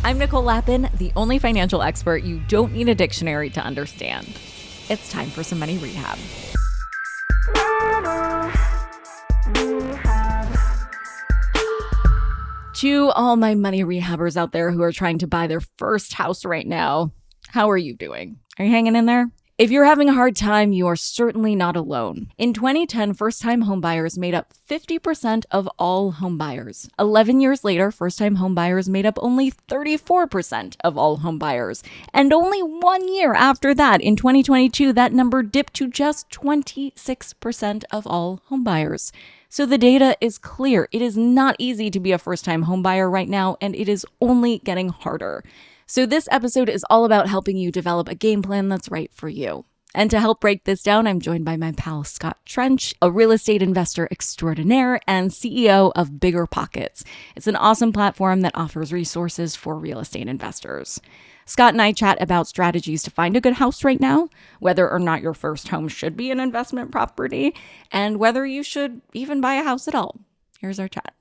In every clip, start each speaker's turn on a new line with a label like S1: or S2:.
S1: I'm Nicole Lappin, the only financial expert you don't need a dictionary to understand. It's time for some money rehab. To all my money rehabbers out there who are trying to buy their first house right now, how are you doing? Are you hanging in there? If you're having a hard time, you are certainly not alone. In 2010, first-time homebuyers made up 50% of all homebuyers. 11 years later, first-time homebuyers made up only 34% of all homebuyers. And only 1 year after that, in 2022, that number dipped to just 26% of all homebuyers. So the data is clear. It is not easy to be a first-time homebuyer right now, and it is only getting harder. So this episode is all about helping you develop a game plan that's right for you. And to help break this down, I'm joined by my pal Scott Trench, a real estate investor extraordinaire and CEO of BiggerPockets. It's an awesome platform that offers resources for real estate investors. Scott and I chat about strategies to find a good house right now, whether or not your first home should be an investment property, and whether you should even buy a house at all. Here's our chat.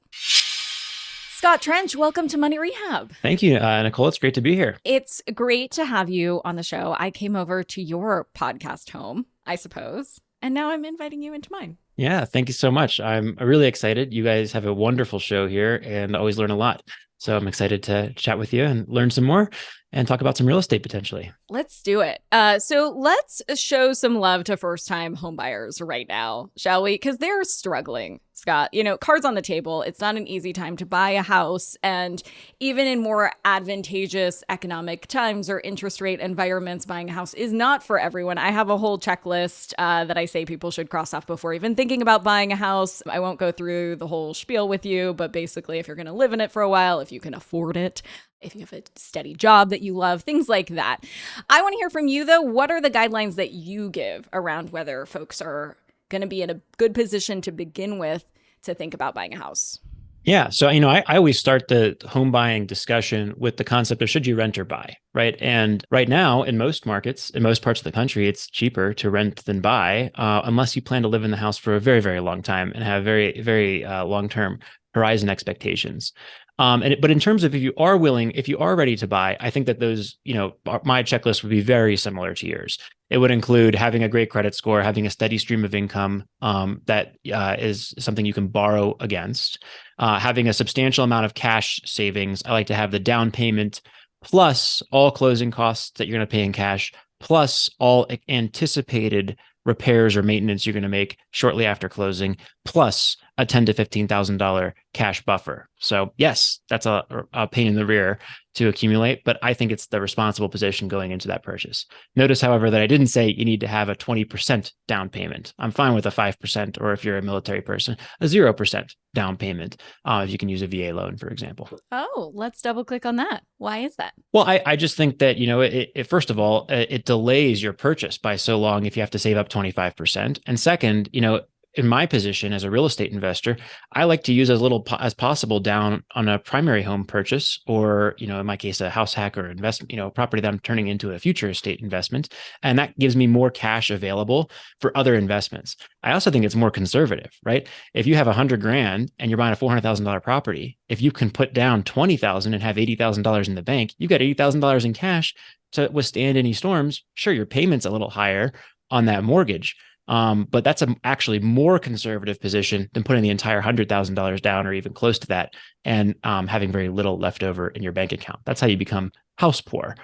S1: Scott Trench, welcome to Money Rehab.
S2: Thank you, Nicole. It's great to be here.
S1: It's great to have you on the show. I came over to your podcast home, I suppose, and now I'm inviting you into mine.
S2: Yeah, thank you so much. I'm really excited. You guys have a wonderful show here and always learn a lot. So I'm excited to chat with you and learn some more and talk about some real estate potentially.
S1: Let's do it. So let's show some love to first-time homebuyers right now, shall we? Because they're struggling, Scott. You know, cards on the table. It's not an easy time to buy a house. And even in more advantageous economic times or interest rate environments, buying a house is not for everyone. I have a whole checklist that I say people should cross off before even thinking about buying a house. I won't go through the whole spiel with you, but basically, if you're going to live in it for a while, if you can afford it, if you have a steady job that you love, things like that. I want to hear from you, though. What are the guidelines that you give around whether folks are going to be in a good position to begin with to think about buying a house?
S2: Yeah. So, I always start the home buying discussion with the concept of should you rent or buy, right? And right now, in most markets, in most parts of the country, it's cheaper to rent than buy, unless you plan to live in the house for a very, very long time and have very, very long-term horizon expectations. But in terms of if you are ready to buy, I think that those, my checklist would be very similar to yours. It would include having a great credit score, having a steady stream of income that is something you can borrow against, having a substantial amount of cash savings. I like to have the down payment plus all closing costs that you're going to pay in cash, plus all anticipated repairs or maintenance you're going to make shortly after closing, plus a $10,000 to $15,000 cash buffer. So yes, that's a pain in the rear to accumulate, but I think it's the responsible position going into that purchase. Notice, however, that I didn't say you need to have a 20% down payment. I'm fine with a 5%, or if you're a military person, a 0% down payment. If you can use a VA loan, for example.
S1: Oh, let's double click on that. Why is that?
S2: Well, I just think that, it first of all, it delays your purchase by so long if you have to save up 25%. And second, in my position as a real estate investor, I like to use as little as possible down on a primary home purchase, or, in my case, a house hack or investment, a property that I'm turning into a future estate investment. And that gives me more cash available for other investments. I also think it's more conservative, right? If you have $100,000 and you're buying a $400,000 property, if you can put down $20,000 and have $80,000 in the bank, you've got $80,000 in cash to withstand any storms. Sure, your payment's a little higher on that mortgage. But that's actually more conservative position than putting the entire $100,000 down or even close to that and having very little left over in your bank account. That's how you become house poor,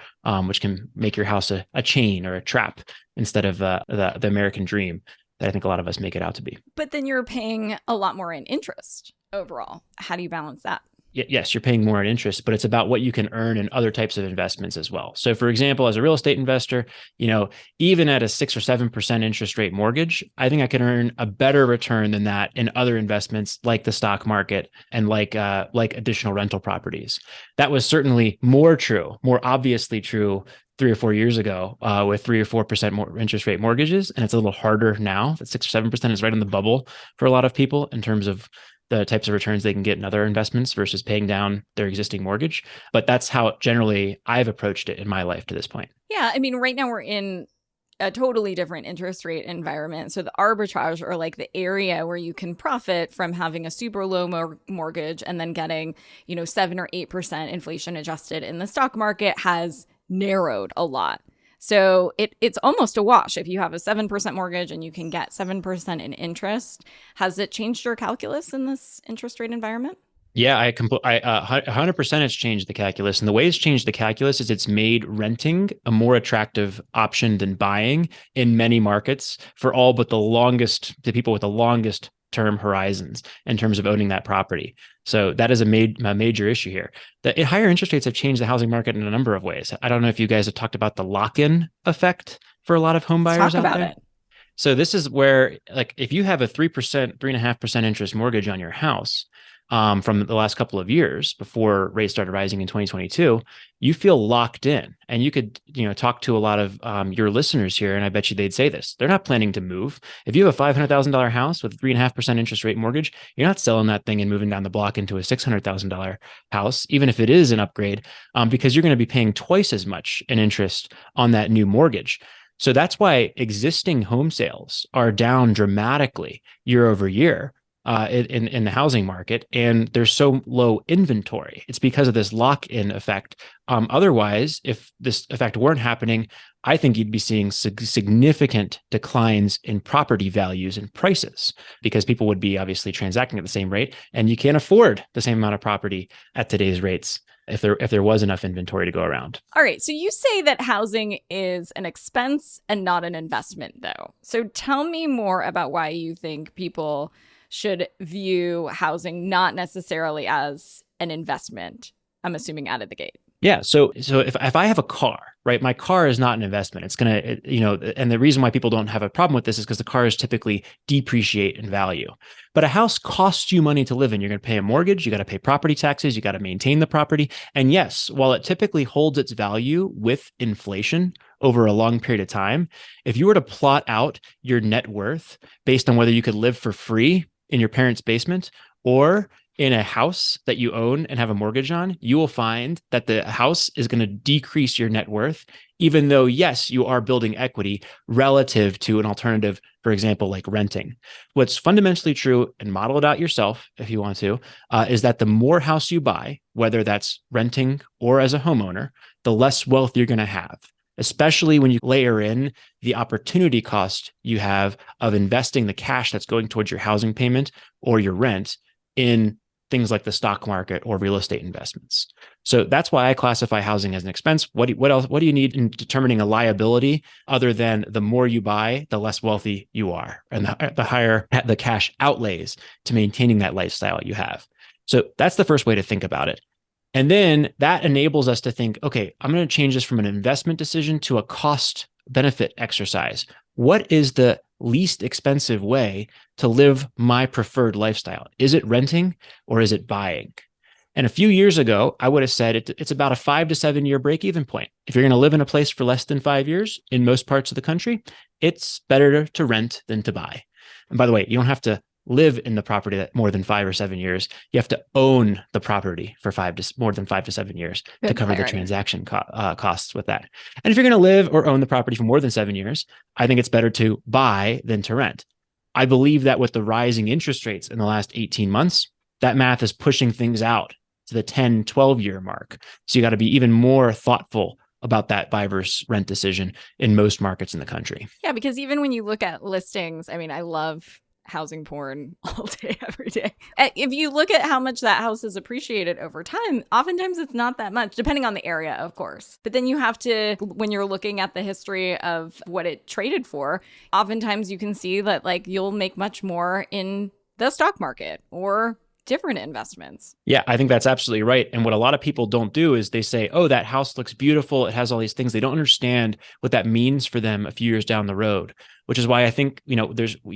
S2: which can make your house a chain or a trap instead of the American dream that I think a lot of us make it out to be.
S1: But then you're paying a lot more in interest overall. How do you balance that?
S2: Yes, you're paying more in interest, but it's about what you can earn in other types of investments as well. So for example, as a real estate investor, even at a 6 or 7% interest rate mortgage, I think I can earn a better return than that in other investments like the stock market and like additional rental properties. That was certainly more obviously true 3 or 4 years ago with 3 or 4% more interest rate mortgages. And it's a little harder now. That 6 or 7% is right on the bubble for a lot of people in terms of the types of returns they can get in other investments versus paying down their existing mortgage. But that's how generally I've approached it in my life to this point.
S1: Yeah. I mean, right now we're in a totally different interest rate environment. So the arbitrage, or like the area where you can profit from having a super low mortgage and then getting, 7 or 8% inflation adjusted in the stock market, has narrowed a lot. So it's almost a wash. If you have a 7% mortgage and you can get 7% in interest, has it changed your calculus in this interest rate environment?
S2: Yeah, 100% it's changed the calculus. And the way it's changed the calculus is it's made renting a more attractive option than buying in many markets for all but the people with the longest term horizons in terms of owning that property. So that is a major issue here. The higher interest rates have changed the housing market in a number of ways. I don't know if you guys have talked about the lock-in effect for a lot of home
S1: Let's
S2: buyers
S1: talk
S2: out
S1: about
S2: there.
S1: it.
S2: So this is where, like, if you have a 3%, 3.5% interest mortgage on your house, from the last couple of years before rates started rising in 2022, you feel locked in. And you could, talk to a lot of your listeners here, and I bet you they'd say this. They're not planning to move. If you have a $500,000 house with a 3.5% interest rate mortgage, you're not selling that thing and moving down the block into a $600,000 house, even if it is an upgrade, because you're going to be paying twice as much in interest on that new mortgage. So that's why existing home sales are down dramatically year over year in the housing market, and there's so low inventory. It's because of this lock-in effect. Otherwise, if this effect weren't happening, I think you'd be seeing significant declines in property values and prices, because people would be obviously transacting at the same rate, and you can't afford the same amount of property at today's rates if there was enough inventory to go around.
S1: All right. So you say that housing is an expense and not an investment, though. So tell me more about why you think people should view housing not necessarily as an investment, I'm assuming, out of the gate.
S2: Yeah. So if I have a car, right, my car is not an investment. It's going to, and the reason why people don't have a problem with this is because the cars typically depreciate in value. But a house costs you money to live in. You're going to pay a mortgage. You got to pay property taxes. You got to maintain the property. And yes, while it typically holds its value with inflation over a long period of time, if you were to plot out your net worth based on whether you could live for free in your parents' basement or in a house that you own and have a mortgage on, you will find that the house is going to decrease your net worth, even though, yes, you are building equity relative to an alternative, for example, like renting. What's fundamentally true, and model it out yourself if you want to, is that the more house you buy, whether that's renting or as a homeowner, the less wealth you're going to have, especially when you layer in the opportunity cost you have of investing the cash that's going towards your housing payment or your rent in things like the stock market or real estate investments. So that's why I classify housing as an expense. What do you need in determining a liability other than the more you buy, the less wealthy you are, and the higher the cash outlays to maintaining that lifestyle you have. So that's the first way to think about it. And then that enables us to think, okay, I'm going to change this from an investment decision to a cost benefit exercise. What is the least expensive way to live my preferred lifestyle? Is it renting or is it buying? And a few years ago, I would have said it's about a 5 to 7 year break-even point. If you're going to live in a place for less than 5 years in most parts of the country, it's better to rent than to buy. And by the way, you don't have to live in the property that more than 5 or 7 years. You have to own the property for more than 5 to 7 years to cover the transaction costs with that. And if you're going to live or own the property for more than 7 years, I think it's better to buy than to rent. I believe that with the rising interest rates in the last 18 months, that math is pushing things out to the 10, 12-year mark. So you got to be even more thoughtful about that buy versus rent decision in most markets in the country.
S1: Yeah, because even when you look at listings, I mean, I love housing porn all day, every day. If you look at how much that house has appreciated over time, oftentimes it's not that much, depending on the area, of course. But then you have to, when you're looking at the history of what it traded for, oftentimes you can see that like you'll make much more in the stock market or different investments.
S2: Yeah, I think that's absolutely right. And what a lot of people don't do is they say, oh, that house looks beautiful. It has all these things. They don't understand what that means for them a few years down the road, which is why I think, you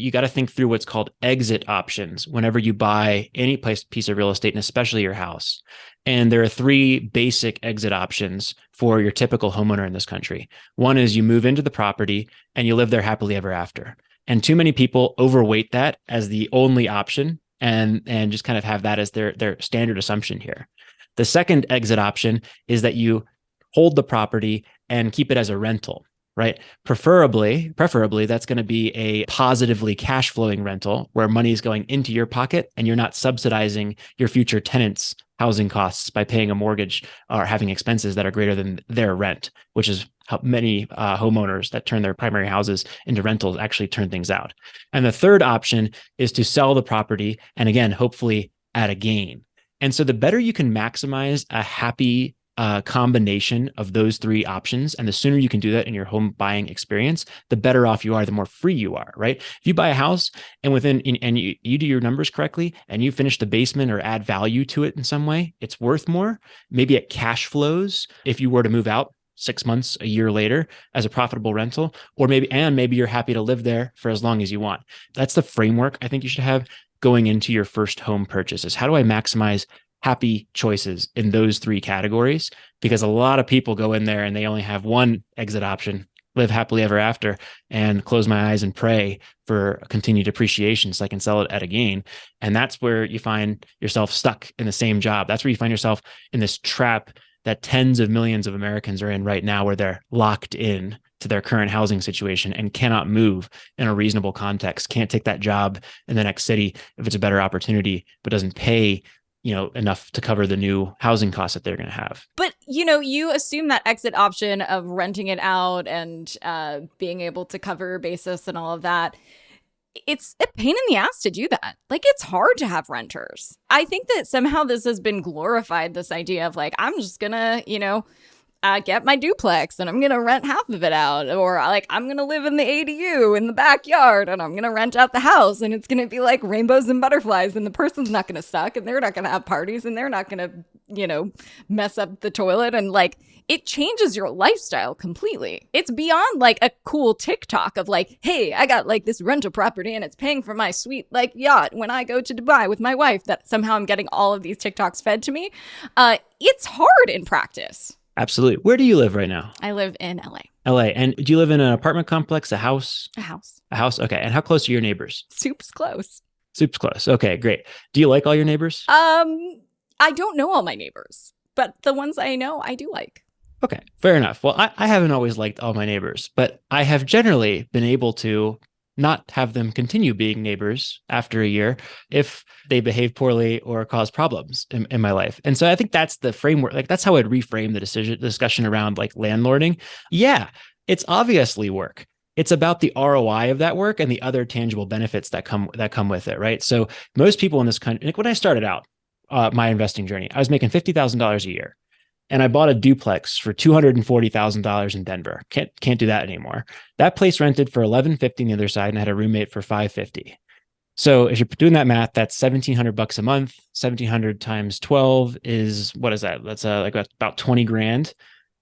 S2: got to think through what's called exit options whenever you buy any piece of real estate, and especially your house. And there are 3 basic exit options for your typical homeowner in this country. One is you move into the property and you live there happily ever after. And too many people overweight that as the only option and just kind of have that as their standard assumption here. The second exit option is that you hold the property and keep it as a rental. right? Preferably that's going to be a positively cash flowing rental where money is going into your pocket and you're not subsidizing your future tenants' housing costs by paying a mortgage or having expenses that are greater than their rent, which is how many homeowners that turn their primary houses into rentals actually turn things out. And the third option is to sell the property and again, hopefully at a gain. And so the better you can maximize a happy combination of those three options, and the sooner you can do that in your home buying experience, the better off you are, the more free you are, right? If you buy a house and you do your numbers correctly and you finish the basement or add value to it in some way, it's worth more. Maybe it cash flows if you were to move out 6 months, a year later as a profitable rental, or maybe you're happy to live there for as long as you want. That's the framework I think you should have going into your first home purchases. How do I maximize happy choices in those three categories? Because a lot of people go in there and they only have one exit option: live happily ever after and close my eyes and pray for continued appreciation so I can sell it at a gain. And that's where you find yourself stuck in the same job. That's where you find yourself in this trap that tens of millions of Americans are in right now, where they're locked in to their current housing situation and cannot move in a reasonable context, can't take that job in the next city if it's a better opportunity, but doesn't pay enough to cover the new housing costs that they're going to have.
S1: But, you assume that exit option of renting it out and being able to cover your basis and all of that. It's a pain in the ass to do that. Like, it's hard to have renters. I think that somehow this has been glorified, this idea of like, I'm just going to, get my duplex and I'm going to rent half of it out. Or like, I'm going to live in the ADU in the backyard and I'm going to rent out the house and it's going to be like rainbows and butterflies and the person's not going to suck and they're not going to have parties and they're not going to, mess up the toilet. And like, it changes your lifestyle completely. It's beyond like a cool TikTok of like, hey, I got like this rental property and it's paying for my sweet like yacht when I go to Dubai with my wife, that somehow I'm getting all of these TikToks fed to me. It's hard in practice.
S2: Absolutely. Where do you live right now?
S1: I live in LA.
S2: LA. And do you live in an apartment complex, a house?
S1: A house.
S2: A house. Okay. And how close are your neighbors?
S1: Soup's close.
S2: Soup's close. Okay, great. Do you like all your neighbors?
S1: I don't know all my neighbors, but the ones I know, I do like.
S2: Okay, fair enough. Well, I haven't always liked all my neighbors, but I have generally been able to not have them continue being neighbors after a year if they behave poorly or cause problems in my life. And so I think that's the framework. Like, that's how I'd reframe the discussion around like landlording. Yeah, it's obviously work. It's about the ROI of that work and the other tangible benefits that come with it, right? So most people in this country, like when I started out my investing journey, I was making $50,000 a year. And I bought a duplex for $240,000 in Denver. Can't do that anymore. That place rented for $1,150 on the other side, and I had a roommate for $550. So if you're doing that math, that's $1,700 a month. 1,700 times 12 is, what is that? That's like about 20 grand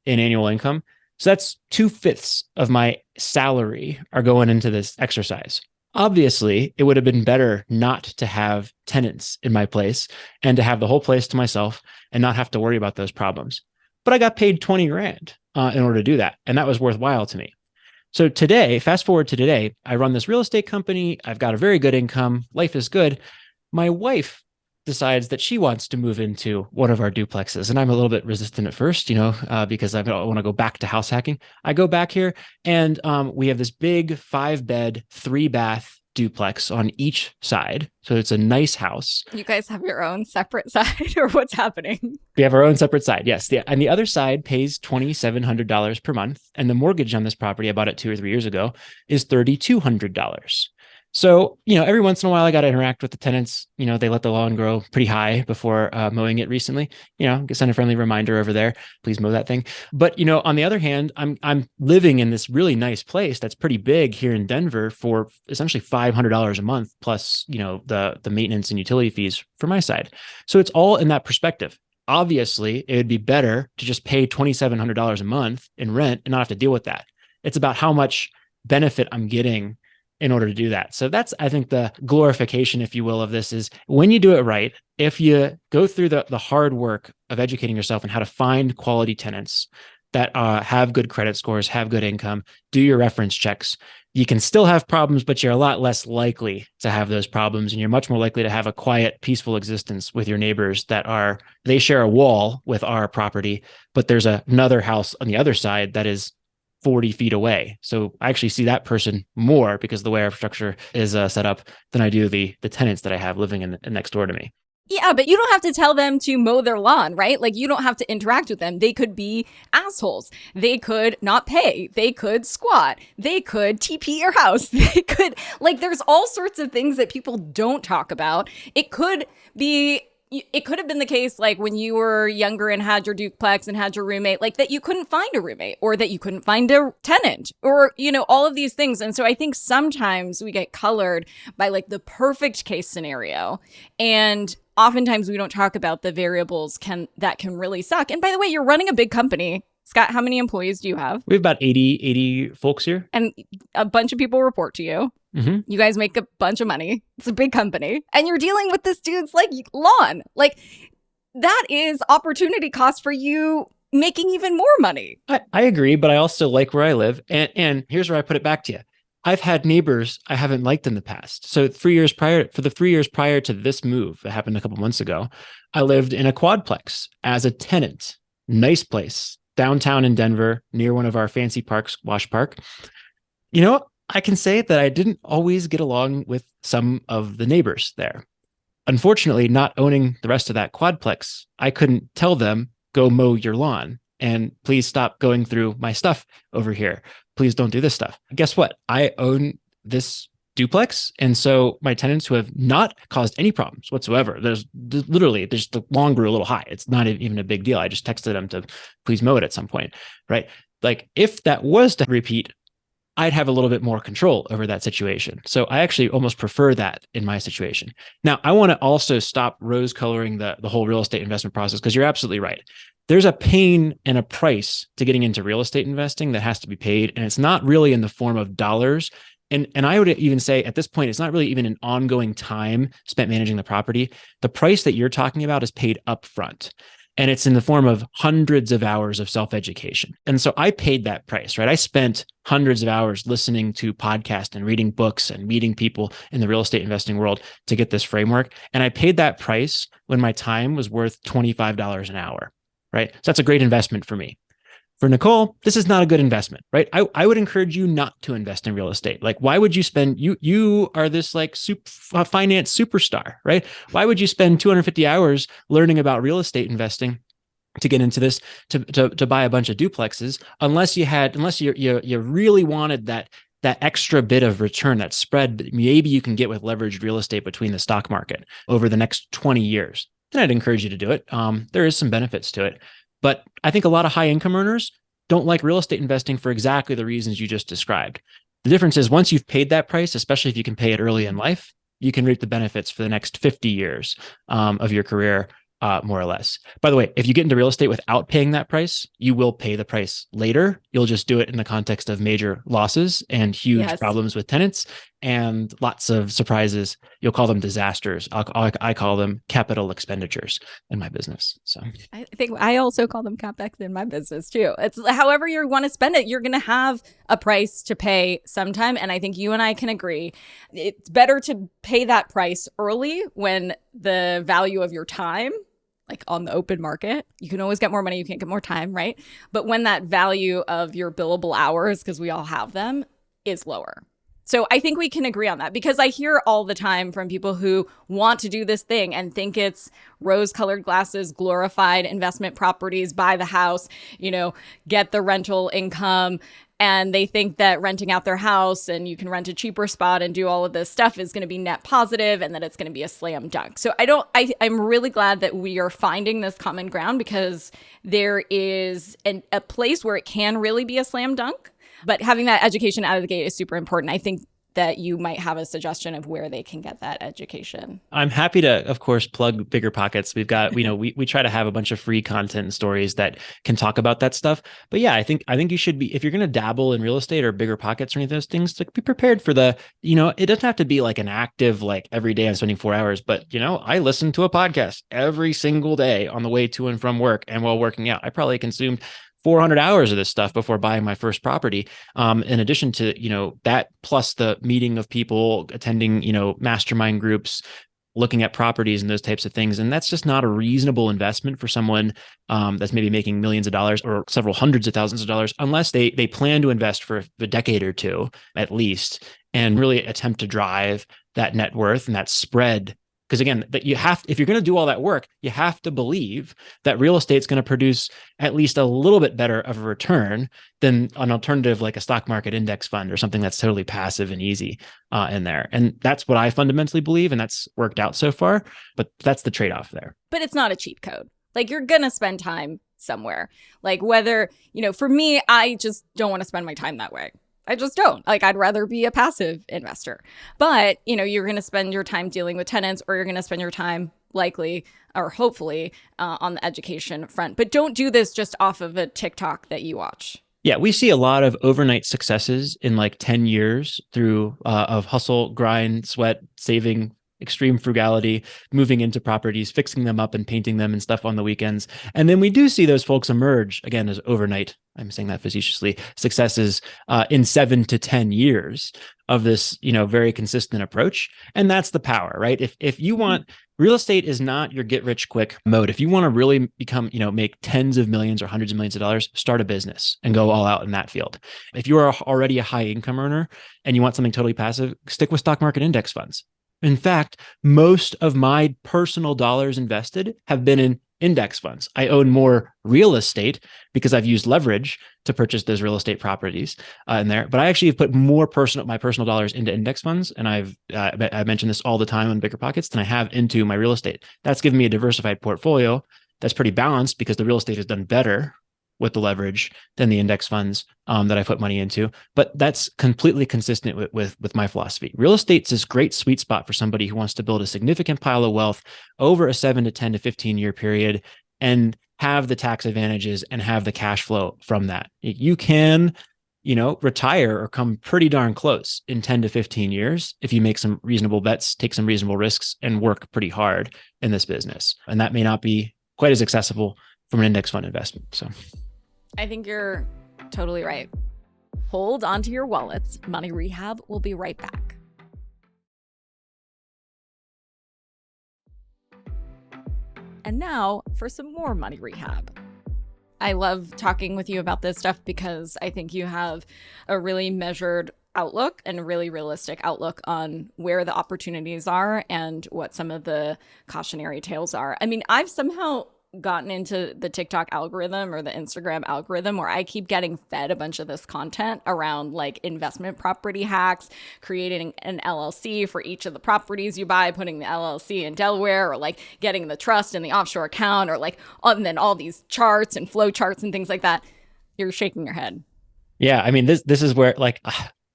S2: in annual income. So that's 2/5 of my salary are going into this exercise. Obviously, it would have been better not to have tenants in my place and to have the whole place to myself and not have to worry about those problems. But I got paid 20 grand in order to do that. And that was worthwhile to me. So today, fast forward to today, I run this real estate company. I've got a very good income. Life is good. My wife decides that she wants to move into one of our duplexes. And I'm a little bit resistant at first, because I want to go back to house hacking. I go back here and we have this big 5-bed, 3-bath duplex on each side. So it's a nice house.
S1: You guys have your own separate side or what's happening?
S2: We have our own separate side. Yes. And the other side pays $2,700 per month. And the mortgage on this property, I bought it 2 or 3 years ago, is $3,200. So, every once in a while I got to interact with the tenants. They let the lawn grow pretty high before mowing it recently. Send a friendly reminder over there, please mow that thing. But, on the other hand, I'm living in this really nice place that's pretty big here in Denver for essentially $500 a month plus, the maintenance and utility fees for my side. So it's all in that perspective. Obviously, it would be better to just pay $2,700 a month in rent and not have to deal with that. It's about how much benefit I'm getting in order to do that. So that's, I think, the glorification, if you will, of this is when you do it right, if you go through the hard work of educating yourself on how to find quality tenants that have good credit scores, have good income, do your reference checks, you can still have problems, but you're a lot less likely to have those problems. And you're much more likely to have a quiet, peaceful existence with your neighbors they share a wall with our property, but there's another house on the other side that is 40 feet away. So I actually see that person more because of the way our structure is set up than I do the tenants that I have living in next door to me.
S1: Yeah, but you don't have to tell them to mow their lawn, right? Like, you don't have to interact with them. They could be assholes. They could not pay. They could squat. They could TP your house. They could, like, there's all sorts of things that people don't talk about. It could have been the case, like, when you were younger and had your duplex and had your roommate, like, that you couldn't find a roommate or that you couldn't find a tenant or, all of these things. And so I think sometimes we get colored by, like, the perfect case scenario. And oftentimes we don't talk about the variables that can really suck. And by the way, you're running a big company. Scott, how many employees do you have?
S2: We have about 80 folks here.
S1: And a bunch of people report to you.
S2: Mm-hmm.
S1: You guys make a bunch of money. It's a big company. And you're dealing with this dude's, like, lawn. Like, that is opportunity cost for you making even more money.
S2: I agree, but I also like where I live. And here's where I put it back to you. I've had neighbors I haven't liked in the past. So for the 3 years prior to this move that happened a couple months ago, I lived in a quadplex as a tenant. Nice place, downtown in Denver, near one of our fancy parks, Wash Park. I can say that I didn't always get along with some of the neighbors there. Unfortunately, not owning the rest of that quadplex, I couldn't tell them, go mow your lawn and please stop going through my stuff over here. Please don't do this stuff. Guess what? I own this duplex. And so my tenants who have not caused any problems whatsoever, there's the lawn grew a little high. It's not even a big deal. I just texted them to please mow it at some point, right? Like, if that was to repeat, I'd have a little bit more control over that situation. So I actually almost prefer that in my situation. Now, I want to also stop rose coloring the whole real estate investment process, because you're absolutely right. There's a pain and a price to getting into real estate investing that has to be paid. And it's not really in the form of dollars. And I would even say at this point, it's not really even an ongoing time spent managing the property. The price that you're talking about is paid upfront. And it's in the form of hundreds of hours of self-education. And so I paid that price, right? I spent hundreds of hours listening to podcasts and reading books and meeting people in the real estate investing world to get this framework. And I paid that price when my time was worth $25 an hour, right? So that's a great investment for me. For Nicole, this is not a good investment, right? I would encourage you not to invest in real estate. Like, why would you spend, you are this like finance superstar, right? Why would you spend 250 hours learning about real estate investing to get into this, to buy a bunch of duplexes, unless you really wanted that extra bit of return, that spread that maybe you can get with leveraged real estate between the stock market over the next 20 years? Then I'd encourage you to do it. There is some benefits to it. But I think a lot of high income earners don't like real estate investing for exactly the reasons you just described. The difference is, once you've paid that price, especially if you can pay it early in life, you can reap the benefits for the next 50 years of your career, more or less. By the way, if you get into real estate without paying that price, you will pay the price later. You'll just do it in the context of major losses and huge problems with tenants and lots of surprises. You'll call them disasters. I call them capital expenditures in my business. So
S1: I think I also call them CapEx in my business too. It's however you want to spend it, you're going to have a price to pay sometime. And I think you and I can agree, it's better to pay that price early when the value of your time, like on the open market, you can always get more money, you can't get more time, right? But when that value of your billable hours, because we all have them, is lower. So I think we can agree on that, because I hear all the time from people who want to do this thing and think it's rose-colored glasses, glorified investment properties, buy the house, get the rental income. And they think that renting out their house and you can rent a cheaper spot and do all of this stuff is going to be net positive and that it's going to be a slam dunk. So I'm really glad that we are finding this common ground, because there is a place where it can really be a slam dunk. But having that education out of the gate is super important. I think that you might have a suggestion of where they can get that education.
S2: I'm happy to, of course, plug BiggerPockets. We've got, we try to have a bunch of free content and stories that can talk about that stuff. But yeah, I think you should be, if you're going to dabble in real estate or BiggerPockets or any of those things, like, be prepared for it doesn't have to be like an active, like every day I'm spending 4 hours, but I listen to a podcast every single day on the way to and from work and while working out. I probably consumed 400 hours of this stuff before buying my first property. In addition to, that, plus the meeting of people, attending, mastermind groups, looking at properties and those types of things. And that's just not a reasonable investment for someone that's maybe making millions of dollars or several hundreds of thousands of dollars, unless they plan to invest for a decade or two at least, and really attempt to drive that net worth and that spread. Because again, that you have, if you're going to do all that work, you have to believe that real estate is going to produce at least a little bit better of a return than an alternative like a stock market index fund or something that's totally passive and easy in there. And that's what I fundamentally believe, and that's worked out so far. But that's the trade-off there.
S1: But it's not a cheat code. Like, you're going to spend time somewhere. Like, whether, for me, I just don't want to spend my time that way. I just don't. Like, I'd rather be a passive investor. But, you're going to spend your time dealing with tenants, or you're going to spend your time likely or hopefully on the education front. But don't do this just off of a TikTok that you watch.
S2: Yeah, we see a lot of overnight successes in like 10 years through of hustle, grind, sweat, saving, extreme frugality, moving into properties, fixing them up and painting them and stuff on the weekends. And then we do see those folks emerge again as overnight, I'm saying that facetiously, successes in 7 to 10 years of this, very consistent approach. And that's the power, right? If you want, real estate is not your get rich quick mode. If you want to really become, make tens of millions or hundreds of millions of dollars, start a business and go all out in that field. If you are already a high income earner and you want something totally passive, stick with stock market index funds. In fact, most of my personal dollars invested have been in index funds. I own more real estate because I've used leverage to purchase those real estate properties in there. But I actually have put more my personal dollars into index funds, and I mention this all the time on BiggerPockets, than I have into my real estate. That's given me a diversified portfolio that's pretty balanced because the real estate has done better with the leverage than the index funds that I put money into. But that's completely consistent with my philosophy. Real estate's this great sweet spot for somebody who wants to build a significant pile of wealth over a 7 to 10 to 15 year period and have the tax advantages and have the cash flow from that. You can, retire or come pretty darn close in 10 to 15 years if you make some reasonable bets, take some reasonable risks, and work pretty hard in this business. And that may not be quite as accessible from an index fund investment. So
S1: I think you're totally right. Hold onto your wallets. Money Rehab will be right back. And now for some more Money Rehab. I love talking with you about this stuff because I think you have a really measured outlook and a really realistic outlook on where the opportunities are and what some of the cautionary tales are. I mean, I've somehow gotten into the TikTok algorithm or the Instagram algorithm where I keep getting fed a bunch of this content around like investment property hacks, creating an LLC for each of the properties you buy, putting the LLC in Delaware, or like getting the trust in the offshore account, or like, and then all these charts and flow charts and things like that. You're shaking your head.
S2: Yeah, I mean, this is where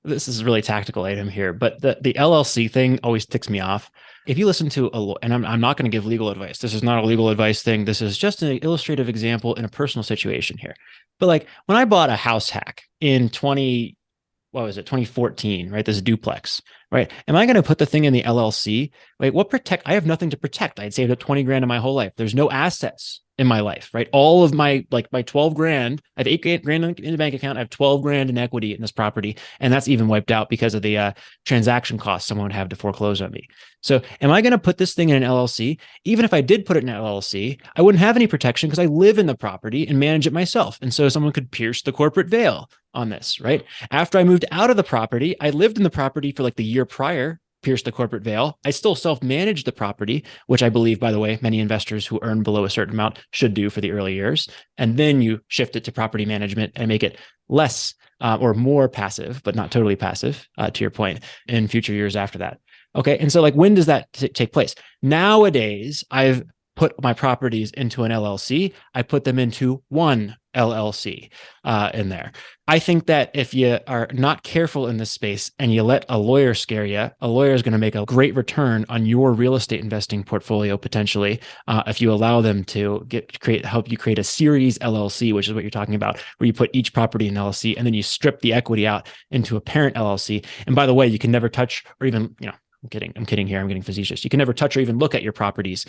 S2: this is a really tactical item here, but the LLC thing always ticks me off. If you listen to and I'm not going to give legal advice. This is not a legal advice thing. This is just an illustrative example in a personal situation here. But like when I bought a house hack in 2014, right? This duplex, right? Am I going to put the thing in the LLC? Wait, I have nothing to protect. I'd saved up 20 grand in my whole life. There's no assets in my life, right? All of my 12 grand, I have 8 grand in the bank account. I have 12 grand in equity in this property. And that's even wiped out because of the transaction costs someone would have to foreclose on me. So am I going to put this thing in an LLC? Even if I did put it in an LLC, I wouldn't have any protection because I live in the property and manage it myself. And so someone could pierce the corporate veil on this, right? After I moved out of the property, I lived in the property for like the year prior, pierced the corporate veil. I still self-manage the property, which I believe, by the way, many investors who earn below a certain amount should do for the early years. And then you shift it to property management and make it less or more passive, but not totally passive, to your point, in future years after that. Okay. And so like, when does that take place? Nowadays, I've put my properties into an LLC. I put them into one LLC in there. I think that if you are not careful in this space and you let a lawyer scare you, a lawyer is going to make a great return on your real estate investing portfolio potentially if you allow them to help you create a series LLC, which is what you're talking about, where you put each property in LLC and then you strip the equity out into a parent LLC. And by the way, you can never touch or even I'm kidding. I'm kidding here. I'm getting facetious. You can never touch or even look at your properties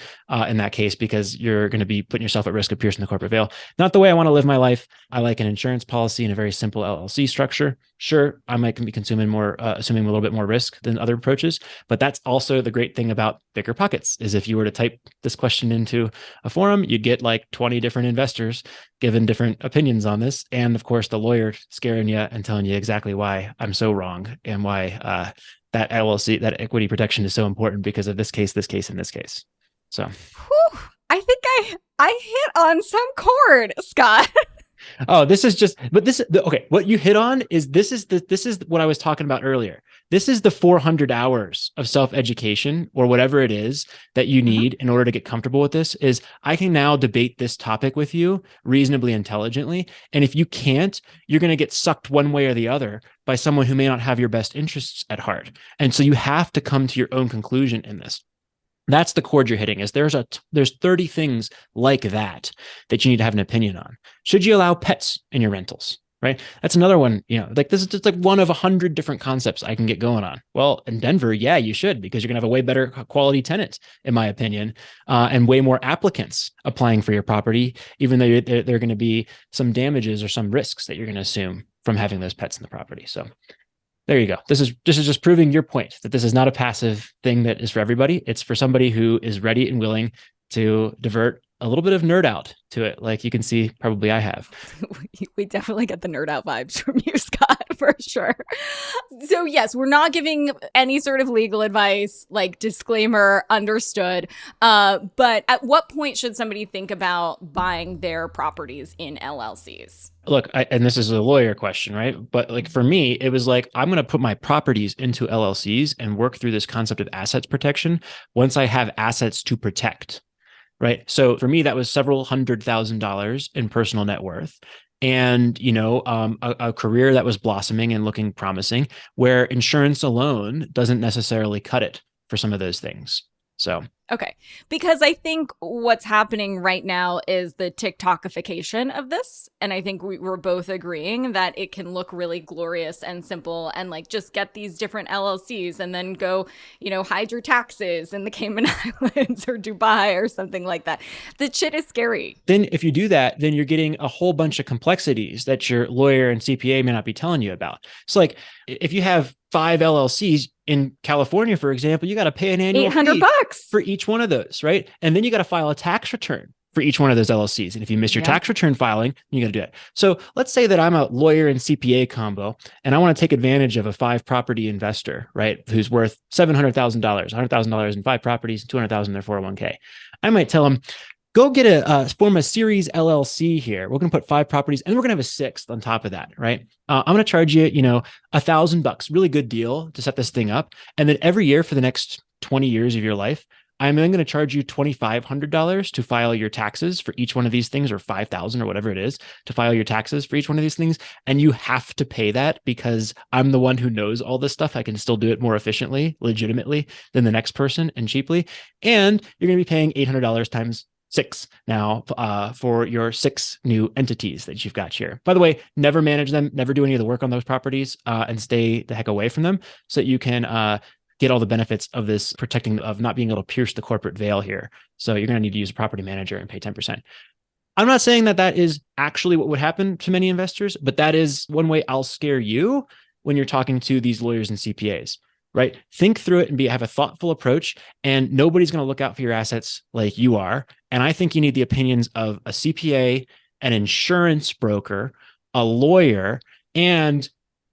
S2: in that case, because you're going to be putting yourself at risk of piercing the corporate veil. Not the way I want to live my life. I like an insurance policy in a very simple LLC structure. Sure, I might be assuming a little bit more risk than other approaches, but that's also the great thing about BiggerPockets is if you were to type this question into a forum, you'd get like 20 different investors giving different opinions on this. And of course, the lawyer scaring you and telling you exactly why I'm so wrong and why that LLC, that equity protection is so important because of this case, and this case. So
S1: Whew, I think I hit on some chord, Scott.
S2: Oh, this is just, but okay. What you hit on is this is what I was talking about earlier. This is the 400 hours of self-education or whatever it is that you need in order to get comfortable with this. Is I can now debate this topic with you reasonably intelligently. And if you can't, you're going to get sucked one way or the other by someone who may not have your best interests at heart. And so you have to come to your own conclusion in this. That's the chord you're hitting. Is there's 30 things like that you need to have an opinion on. Should you allow pets in your rentals? Right. That's another one. Like this is just like one of 100 different concepts I can get going on. Well, in Denver, yeah, you should, because you're gonna have a way better quality tenant, in my opinion, and way more applicants applying for your property, even though there are going to be some damages or some risks that you're going to assume from having those pets in the property. So there you go. This is just proving your point that this is not a passive thing that is for everybody. It's for somebody who is ready and willing to divert a little bit of nerd out to it. Like you can see, probably I have.
S1: We definitely get the nerd out vibes from you, Scott, for sure. So yes, we're not giving any sort of legal advice, like disclaimer, understood. But at what point should somebody think about buying their properties in LLCs?
S2: Look, and this is a lawyer question, right? But like for me, it was like, I'm going to put my properties into LLCs and work through this concept of assets protection once I have assets to protect, right? So for me, that was several $100,000 in personal net worth. And, a career that was blossoming and looking promising, where insurance alone doesn't necessarily cut it for some of those things. So
S1: okay, because I think what's happening right now is the TikTokification of this. And I think we're both agreeing that it can look really glorious and simple and like just get these different LLCs and then go, hide your taxes in the Cayman Islands or Dubai or something like that. The shit is scary.
S2: Then if you do that, then you're getting a whole bunch of complexities that your lawyer and CPA may not be telling you about. So like if you have 5 LLCs in California, for example, you got to pay an annual
S1: $800
S2: for each one of those, right? And then you got to file a tax return for each one of those LLCs. And if you miss your tax return filing, you got to do it. So let's say that I'm a lawyer and CPA combo, and I want to take advantage of a 5-property investor, right? Who's worth $700,000, $100,000 in 5 properties, $200,000 in their 401k. I might tell them, go get form a series LLC here. We're going to put 5 properties and we're going to have a 6th on top of that, right? I'm going to charge you, $1,000, really good deal to set this thing up. And then every year for the next 20 years of your life, I'm then going to charge you $2,500 to file your taxes for each one of these things, or $5,000 or whatever it is to file your taxes for each one of these things. And you have to pay that because I'm the one who knows all this stuff. I can still do it more efficiently, legitimately than the next person and cheaply. And you're going to be paying $800 times 6 now for your 6 new entities that you've got here. By the way, never manage them, never do any of the work on those properties, and stay the heck away from them so that you can get all the benefits of this protecting of not being able to pierce the corporate veil here. So you're going to need to use a property manager and pay 10%. I'm not saying that is actually what would happen to many investors, but that is one way I'll scare you when you're talking to these lawyers and CPAs. Right? Think through it and have a thoughtful approach, and nobody's going to look out for your assets like you are. And I think you need the opinions of a CPA, an insurance broker, a lawyer, and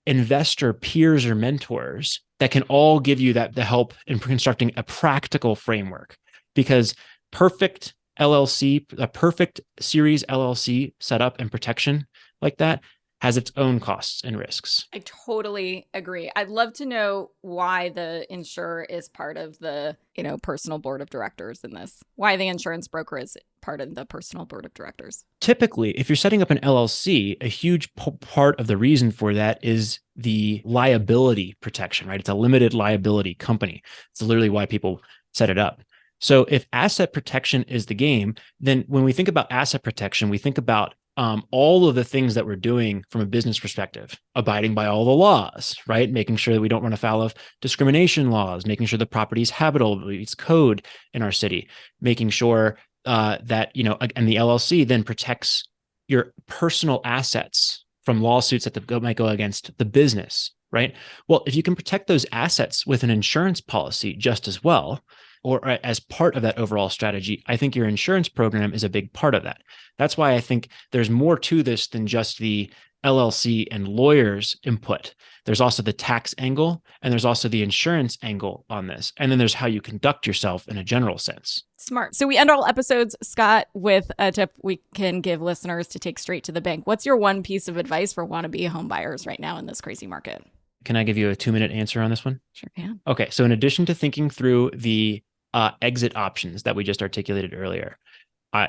S2: investor peers or mentors that can all give you the help in constructing a practical framework. Because perfect LLC, a perfect series LLC setup and protection like that has its own costs and risks.
S1: I totally agree. I'd love to know why the insurer is part of the, personal board of directors in this. Why the insurance broker is part of the personal board of directors.
S2: Typically, if you're setting up an LLC, a huge part of the reason for that is the liability protection, right? It's a limited liability company. It's literally why people set it up. So if asset protection is the game, then when we think about asset protection, we think about all of the things that we're doing from a business perspective, abiding by all the laws, right? Making sure that we don't run afoul of discrimination laws, making sure the property is habitable, it's code in our city, making sure that, and the LLC then protects your personal assets from lawsuits that might go against the business, right? Well, if you can protect those assets with an insurance policy just as well, or as part of that overall strategy, I think your insurance program is a big part of that. That's why I think there's more to this than just the LLC and lawyers' input. There's also the tax angle, and there's also the insurance angle on this. And then there's how you conduct yourself in a general sense.
S1: Smart. So we end all episodes, Scott, with a tip we can give listeners to take straight to the bank. What's your one piece of advice for wannabe home buyers right now in this crazy market?
S2: Can I give you a 2-minute answer on this one?
S1: Sure can.
S2: Okay. So in addition to thinking through the exit options that we just articulated earlier,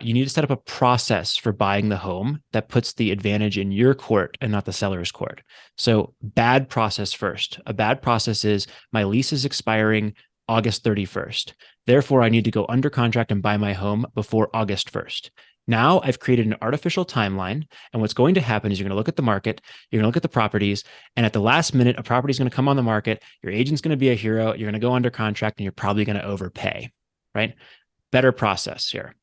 S2: you need to set up a process for buying the home that puts the advantage in your court and not the seller's court. So bad process first. A bad process is my lease is expiring August 31st. Therefore, I need to go under contract and buy my home before August 1st. Now I've created an artificial timeline. And what's going to happen is you're going to look at the market, you're going to look at the properties, and at the last minute, a property is going to come on the market. Your agent's going to be a hero. You're going to go under contract and you're probably going to overpay, right? Better process here.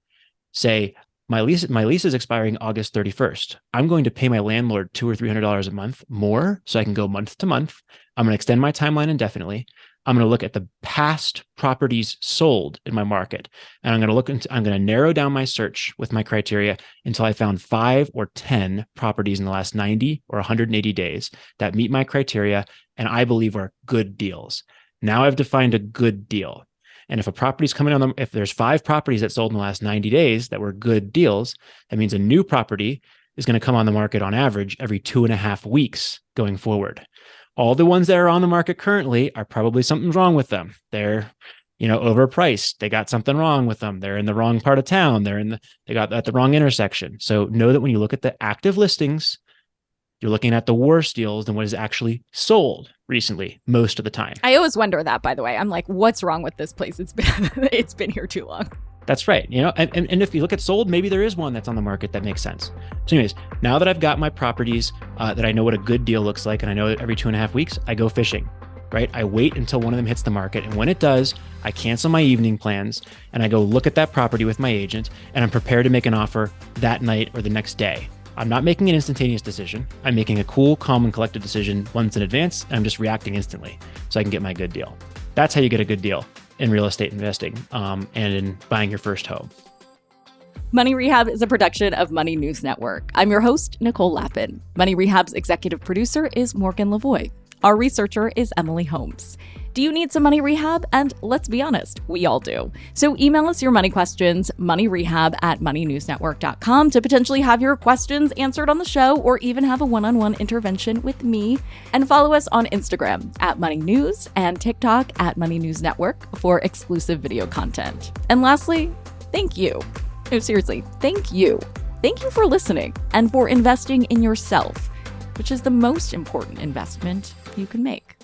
S2: Say, my lease is expiring August 31st. I'm going to pay my landlord $200 or $300 a month more so I can go month to month. I'm going to extend my timeline indefinitely. I'm going to look at the past properties sold in my market. And I'm going to narrow down my search with my criteria until I found 5 or 10 properties in the last 90 or 180 days that meet my criteria and I believe are good deals. Now I've defined a good deal. And if a property's coming on if there's 5 properties that sold in the last 90 days that were good deals, that means a new property is going to come on the market on average every 2.5 weeks going forward. All the ones that are on the market currently are probably something's wrong with them. They're, overpriced. They got something wrong with them. They're in the wrong part of town. They got at the wrong intersection. So know that when you look at the active listings, you're looking at the worse deals than what is actually sold recently most of the time.
S1: I always wonder that, by the way. I'm like, what's wrong with this place? It's been here too long.
S2: That's right. And if you look at sold, maybe there is one that's on the market that makes sense. So anyways, now that I've got my properties that I know what a good deal looks like, and I know that every 2.5 weeks, I go fishing, right? I wait until one of them hits the market. And when it does, I cancel my evening plans and I go look at that property with my agent and I'm prepared to make an offer that night or the next day. I'm not making an instantaneous decision. I'm making a cool, calm, and collected decision once in advance, and I'm just reacting instantly so I can get my good deal. That's how you get a good deal in real estate investing and in buying your first home.
S1: Money Rehab is a production of Money News Network. I'm your host, Nicole Lappin. Money Rehab's executive producer is Morgan Lavoie. Our researcher is Emily Holmes. Do you need some money rehab? And let's be honest, we all do. So email us your money questions, moneyrehab@moneynewsnetwork.com, to potentially have your questions answered on the show or even have a one-on-one intervention with me. And follow us on Instagram @moneynews and TikTok @moneynewsnetwork for exclusive video content. And lastly, thank you. No, seriously, thank you. Thank you for listening and for investing in yourself, which is the most important investment you can make.